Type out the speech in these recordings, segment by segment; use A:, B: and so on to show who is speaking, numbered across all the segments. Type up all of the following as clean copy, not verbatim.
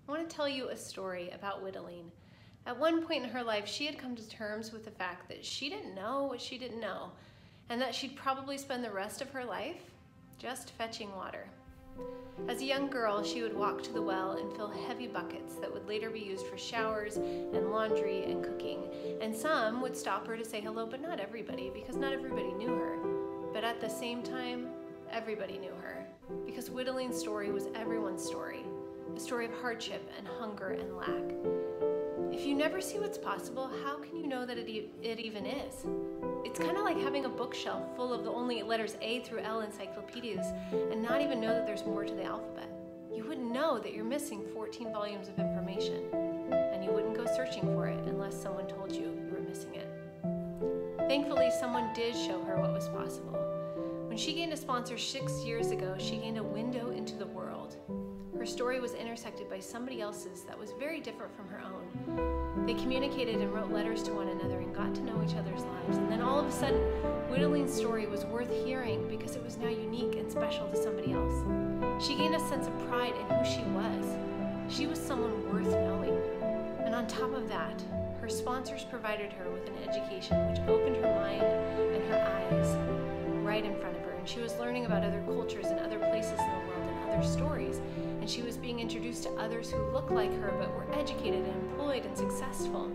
A: I want to tell you a story about Wideline. At one point in her life, she had come to terms with the fact that she didn't know what she didn't know, and that she'd probably spend the rest of her life just fetching water. As a young girl, she would walk to the well and fill heavy buckets that would later be used for showers and laundry and cooking. And some would stop her to say hello, but not everybody, because not everybody knew her. But at the same time, everybody knew her, because Wideline's story was everyone's story, a story of hardship and hunger and lack. If you never see what's possible, how can you know that it even is? It's kind of like having a bookshelf full of the only letters A through L encyclopedias and not even know that there's more to the alphabet. You wouldn't know that you're missing 14 volumes of information, and you wouldn't go searching for it unless someone told you you were missing it. Thankfully, someone did show her what was possible. When she gained a sponsor 6 years ago, she gained a window into the world. Her story was intersected by somebody else's that was very different from her own. They communicated and wrote letters to one another and got to know each other's lives. And then all of a sudden, Wideline's story was worth hearing because it was now unique and special to somebody else. She gained a sense of pride in who she was. She was someone worth knowing. And on top of that, her sponsors provided her with an education which opened her mind and her eyes right in front of her. And she was learning about other cultures and other places in the world and other stories. And she was being introduced to others who looked like her but were educated and employed and successful.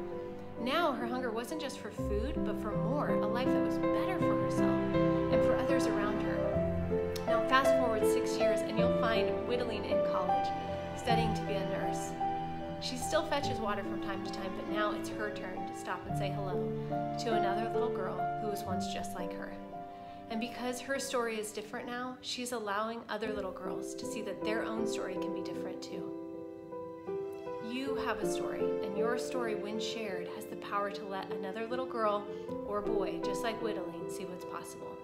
A: Now her hunger wasn't just for food, but for more, a life that was better for herself and for others around her. Now fast forward 6 years and you'll find Wideline in college, studying to be a nurse. She still fetches water from time to time, but now it's her turn to stop and say hello to another little girl who was once just like her. And because her story is different now, she's allowing other little girls to see that their own story can be different too. You have a story, and your story, when shared, has the power to let another little girl or boy, just like Wideline, see what's possible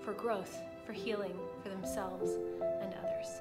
A: for growth, for healing, for themselves and others.